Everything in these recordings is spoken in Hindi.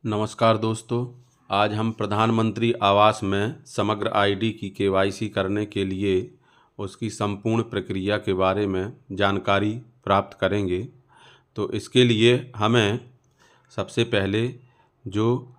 नमस्कार दोस्तों, आज हम प्रधानमंत्री आवास में समग्र आईडी की केवाईसी करने के लिए उसकी संपूर्ण प्रक्रिया के बारे में जानकारी प्राप्त करेंगे। तो इसके लिए हमें सबसे पहले जो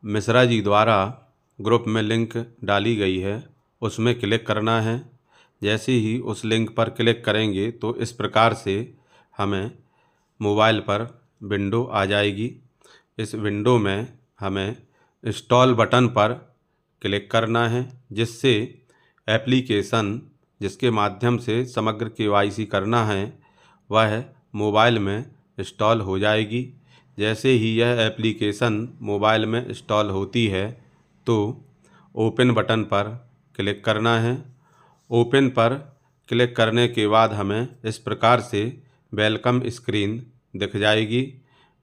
मिश्रा जी द्वारा ग्रुप में लिंक डाली गई है उसमें क्लिक करना है। जैसे ही उस लिंक पर क्लिक करेंगे तो इस प्रकार से हमें मोबाइल पर विंडो आ जाएगी। इस विंडो में हमें इंस्टॉल बटन पर क्लिक करना है, जिससे एप्लीकेशन जिसके माध्यम से समग्र केवाईसी करना है वह मोबाइल में इंस्टॉल हो जाएगी। जैसे ही यह एप्लीकेशन मोबाइल में इंस्टॉल होती है तो ओपन बटन पर क्लिक करना है। ओपन पर क्लिक करने के बाद हमें इस प्रकार से वेलकम स्क्रीन दिख जाएगी।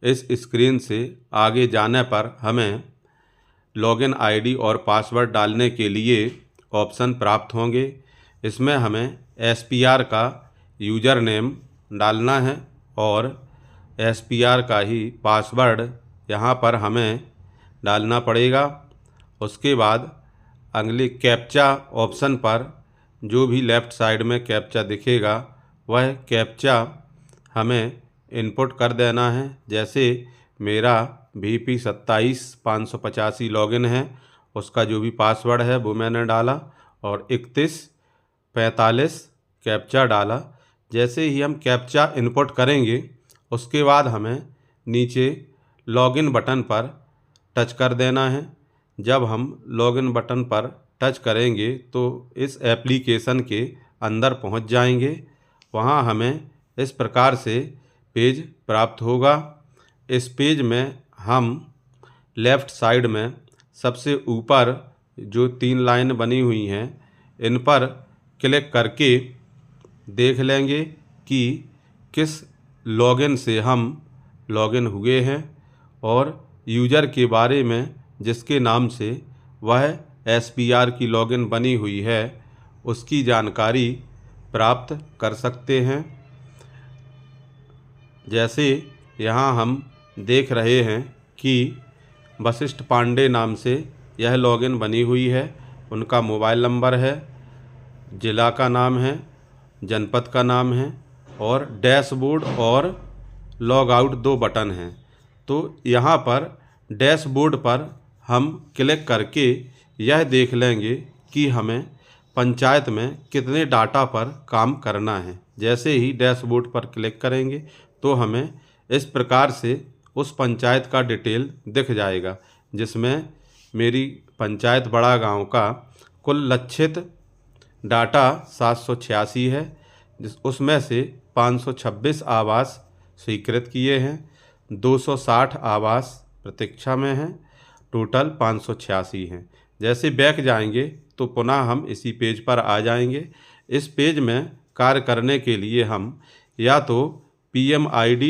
इस स्क्रीन से आगे जाने पर हमें लॉगिन आईडी और पासवर्ड डालने के लिए ऑप्शन प्राप्त होंगे। इसमें हमें एसपीआर का यूज़र नेम डालना है और एसपीआर का ही पासवर्ड यहाँ पर हमें डालना पड़ेगा। उसके बाद अगले कैप्चा ऑप्शन पर जो भी लेफ़्ट साइड में कैप्चा दिखेगा वह कैप्चा हमें इनपुट कर देना है। जैसे मेरा VP 27 585 लॉगिन है, उसका जो भी पासवर्ड है वो मैंने डाला और 3145 कैप्चा डाला। जैसे ही हम कैप्चा इनपुट करेंगे उसके बाद हमें नीचे लॉगिन बटन पर टच कर देना है। जब हम लॉगिन बटन पर टच करेंगे तो इस एप्लीकेशन के अंदर पहुंच जाएंगे। वहां हमें इस प्रकार से पेज प्राप्त होगा। इस पेज में हम लेफ़्ट साइड में सबसे ऊपर जो 3 लाइन बनी हुई हैं इन पर क्लिक करके देख लेंगे कि किस लॉगिन से हम लॉगिन हुए हैं और यूज़र के बारे में जिसके नाम से वह एसपीआर की लॉगिन बनी हुई है उसकी जानकारी प्राप्त कर सकते हैं। जैसे यहाँ हम देख रहे हैं कि वशिष्ठ पांडे नाम से यह लॉगिन बनी हुई है। उनका मोबाइल नंबर है, ज़िला का नाम है, जनपद का नाम है और डैशबोर्ड और लॉग आउट 2 बटन हैं। तो यहाँ पर डैशबोर्ड पर हम क्लिक करके यह देख लेंगे कि हमें पंचायत में कितने डाटा पर काम करना है। जैसे ही डैशबोर्ड पर क्लिक करेंगे तो हमें इस प्रकार से उस पंचायत का डिटेल दिख जाएगा, जिसमें मेरी पंचायत बड़ा गांव का कुल लक्षित डाटा 786 है, उसमें से 526 आवास स्वीकृत किए हैं, 260 आवास प्रतीक्षा में हैं, टोटल 586 हैं। जैसे बैक जाएंगे तो पुनः हम इसी पेज पर आ जाएंगे। इस पेज में कार्य करने के लिए हम या तो PMID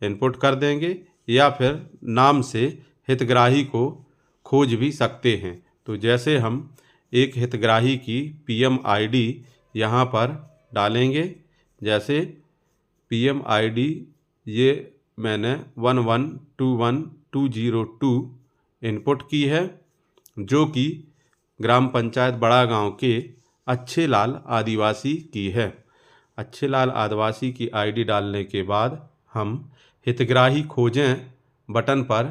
इनपुट कर देंगे या फिर नाम से हितग्राही को खोज भी सकते हैं। तो जैसे हम एक हितग्राही की PMID यहाँ पर डालेंगे। जैसे PMID ये मैंने 1121202 इनपुट की है, जो कि ग्राम पंचायत बड़ा गांव के अच्छे लाल आदिवासी की है। अच्छे लाल आदिवासी की आईडी डालने के बाद हम हितग्राही खोजें बटन पर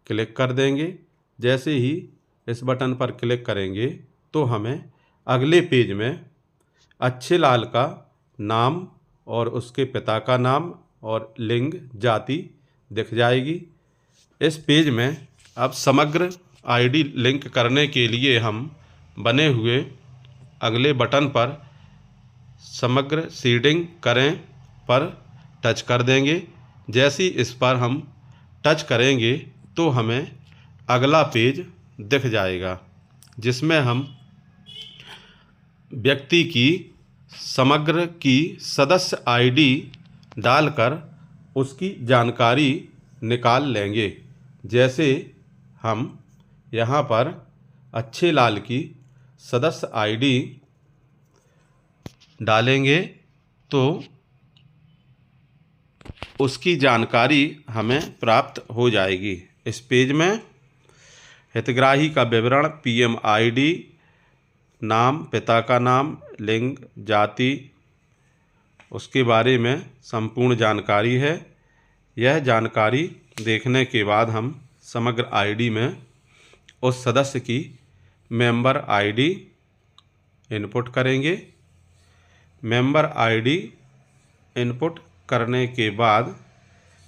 क्लिक कर देंगे। जैसे ही इस बटन पर क्लिक करेंगे तो हमें अगले पेज में अच्छे लाल का नाम और उसके पिता का नाम और लिंग जाति दिख जाएगी। इस पेज में अब समग्र आईडी लिंक करने के लिए हम बने हुए अगले बटन पर समग्र सीडिंग करें पर टच कर देंगे। जैसे इस पर हम टच करेंगे तो हमें अगला पेज दिख जाएगा, जिसमें हम व्यक्ति की समग्र की सदस्य आईडी डालकर उसकी जानकारी निकाल लेंगे। जैसे हम यहाँ पर अच्छे लाल की सदस्य आईडी डालेंगे तो उसकी जानकारी हमें प्राप्त हो जाएगी। इस पेज में हितग्राही का विवरण, पीएम आईडी, नाम, पिता का नाम, लिंग, जाति, उसके बारे में संपूर्ण जानकारी है। यह जानकारी देखने के बाद हम समग्र आईडी में उस सदस्य की मेंबर आईडी इनपुट करेंगे। मेंबर आईडी इनपुट करने के बाद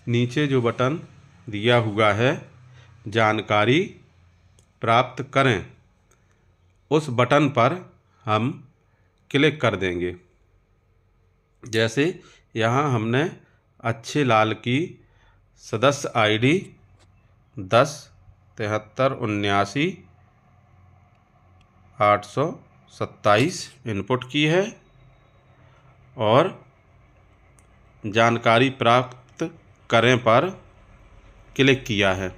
नीचे जो बटन दिया हुआ है जानकारी प्राप्त करें, उस बटन पर हम क्लिक कर देंगे। जैसे यहाँ हमने अच्छे लाल की सदस्य आईडी 107379 इनपुट की है और जानकारी प्राप्त करें पर क्लिक किया है,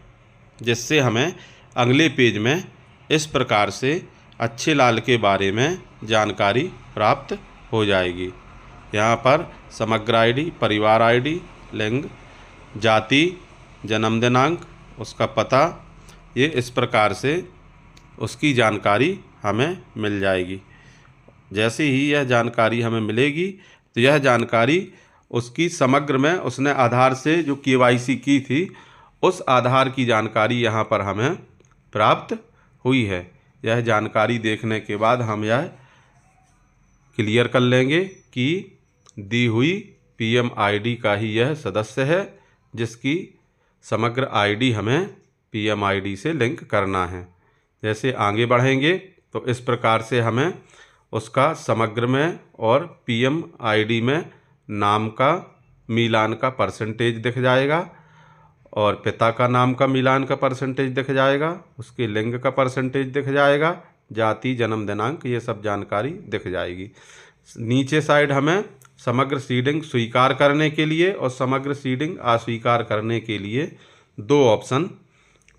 जिससे हमें अगले पेज में इस प्रकार से अच्छे लाल के बारे में जानकारी प्राप्त हो जाएगी। यहाँ पर समग्र आईडी, परिवार आईडी, लिंग, जाति, जन्म दिनांक, उसका पता, ये इस प्रकार से उसकी जानकारी हमें मिल जाएगी। जैसे ही यह जानकारी हमें मिलेगी तो यह जानकारी उसकी समग्र में उसने आधार से जो केवाईसी की थी उस आधार की जानकारी यहाँ पर हमें प्राप्त हुई है। यह जानकारी देखने के बाद हम यह क्लियर कर लेंगे कि दी हुई पीएम आईडी का ही यह सदस्य है, जिसकी समग्र आईडी हमें पीएम आईडी से लिंक करना है। जैसे आगे बढ़ेंगे तो इस प्रकार से हमें उसका समग्र में और पीएम आईडी में नाम का मिलान का परसेंटेज दिख जाएगा और पिता का नाम का मिलान का परसेंटेज दिख जाएगा, उसके लिंग का परसेंटेज दिख जाएगा, जाति, जन्म दिनांक, ये सब जानकारी दिख जाएगी। नीचे साइड हमें समग्र सीडिंग स्वीकार करने के लिए और समग्र सीडिंग अस्वीकार करने के लिए 2 ऑप्शन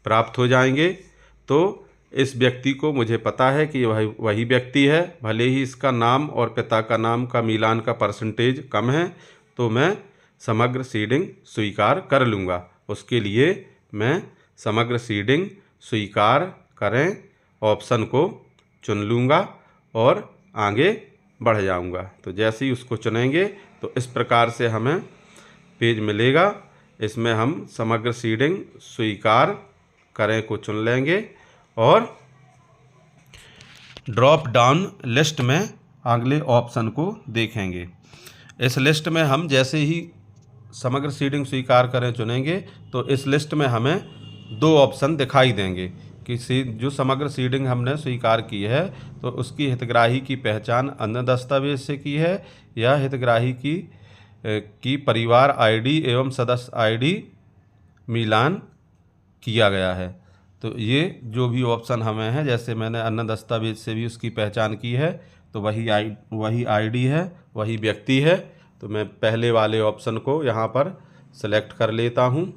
प्राप्त हो जाएंगे। तो इस व्यक्ति को मुझे पता है कि वही व्यक्ति है, भले ही इसका नाम और पिता का नाम का मिलान का परसेंटेज कम है, तो मैं समग्र सीडिंग स्वीकार कर लूँगा। उसके लिए मैं समग्र सीडिंग स्वीकार करें ऑप्शन को चुन लूँगा और आगे बढ़ जाऊँगा। तो जैसे ही उसको चुनेंगे तो इस प्रकार से हमें पेज मिलेगा। इसमें हम समग्र सीडिंग स्वीकार करें को चुन लेंगे और ड्रॉप डाउन लिस्ट में अगले ऑप्शन को देखेंगे। इस लिस्ट में हम जैसे ही समग्र सीडिंग स्वीकार करें चुनेंगे तो इस लिस्ट में हमें 2 ऑप्शन दिखाई देंगे कि जो समग्र सीडिंग हमने स्वीकार की है तो उसकी हितग्राही की पहचान अन्य दस्तावेज से की है या हितग्राही की परिवार आईडी एवं सदस्य आईडी मिलान किया गया है। तो ये जो भी ऑप्शन हमें है, जैसे मैंने अन्य दस्तावेज से भी उसकी पहचान की है तो वही आईडी है, वही व्यक्ति है। तो मैं पहले वाले ऑप्शन को यहाँ पर सेलेक्ट कर लेता हूँ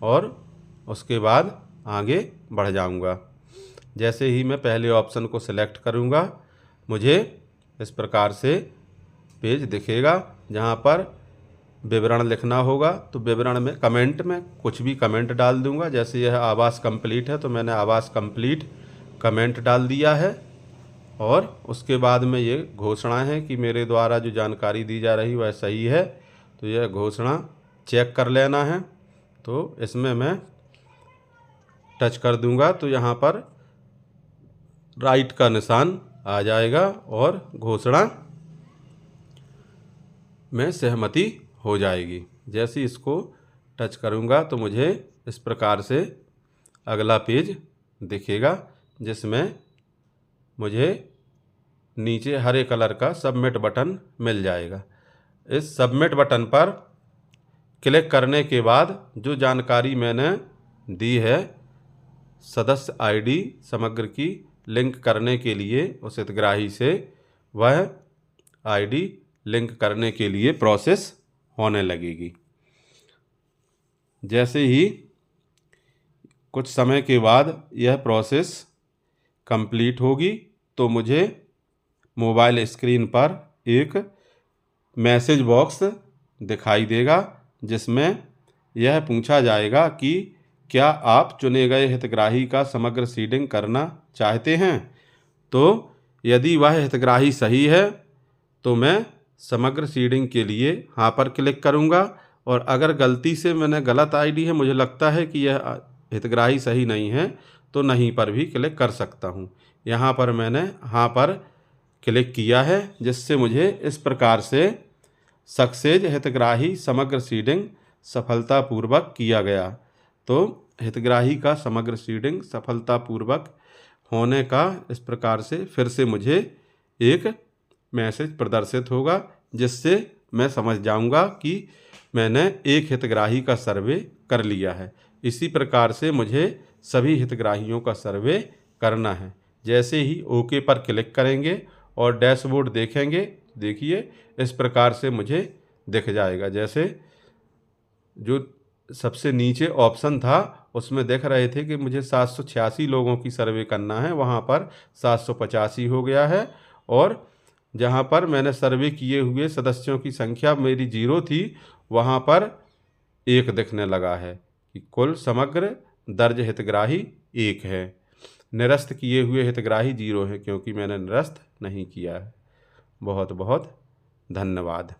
और उसके बाद आगे बढ़ जाऊँगा। जैसे ही मैं पहले ऑप्शन को सेलेक्ट करूँगा मुझे इस प्रकार से पेज दिखेगा जहाँ पर विवरण लिखना होगा। तो विवरण में कमेंट में कुछ भी कमेंट डाल दूँगा। जैसे यह आवास कंप्लीट है तो मैंने आवास कंप्लीट कमेंट डाल दिया है और उसके बाद में ये घोषणा है कि मेरे द्वारा जो जानकारी दी जा रही वह सही है। तो यह घोषणा चेक कर लेना है। तो इसमें मैं टच कर दूंगा तो यहाँ पर राइट का निशान आ जाएगा और घोषणा में सहमति हो जाएगी। जैसे इसको टच करूँगा तो मुझे इस प्रकार से अगला पेज दिखेगा जिसमें मुझे नीचे हरे कलर का सबमिट बटन मिल जाएगा। इस सबमिट बटन पर क्लिक करने के बाद जो जानकारी मैंने दी है सदस्य आईडी समग्र की लिंक करने के लिए उस हितग्राही से, वह आईडी लिंक करने के लिए प्रोसेस होने लगेगी। जैसे ही कुछ समय के बाद यह प्रोसेस कंप्लीट होगी तो मुझे मोबाइल स्क्रीन पर एक मैसेज बॉक्स दिखाई देगा जिसमें यह पूछा जाएगा कि क्या आप चुने गए हितग्राही का समग्र सीडिंग करना चाहते हैं? तो यदि वह हितग्राही सही है तो मैं समग्र सीडिंग के लिए हाँ पर क्लिक करूँगा, और अगर गलती से मैंने गलत आईडी है, मुझे लगता है कि यह हितग्राही सही नहीं है, तो नहीं पर भी क्लिक कर सकता हूँ। यहाँ पर मैंने हाँ पर क्लिक किया है, जिससे मुझे इस प्रकार से सक्सेस हितग्राही समग्र सीडिंग सफलतापूर्वक किया गया। तो हितग्राही का समग्र सीडिंग सफलतापूर्वक होने का इस प्रकार से फिर से मुझे एक मैसेज प्रदर्शित होगा, जिससे मैं समझ जाऊंगा कि मैंने एक हितग्राही का सर्वे कर लिया है। इसी प्रकार से मुझे सभी हितग्राहियों का सर्वे करना है। जैसे ही ओके पर क्लिक करेंगे और डैशबोर्ड देखेंगे, देखिए इस प्रकार से मुझे दिख जाएगा। जैसे जो सबसे नीचे ऑप्शन था उसमें देख रहे थे कि मुझे 786 लोगों की सर्वे करना है, वहाँ पर 785 हो गया है। और जहाँ पर मैंने सर्वे किए हुए सदस्यों की संख्या मेरी 0 थी, वहाँ पर 1 दिखने लगा है कि कुल समग्र दर्ज हितग्राही 1 है। निरस्त किए हुए हितग्राही 0 है, क्योंकि मैंने निरस्त नहीं किया है। बहुत बहुत धन्यवाद।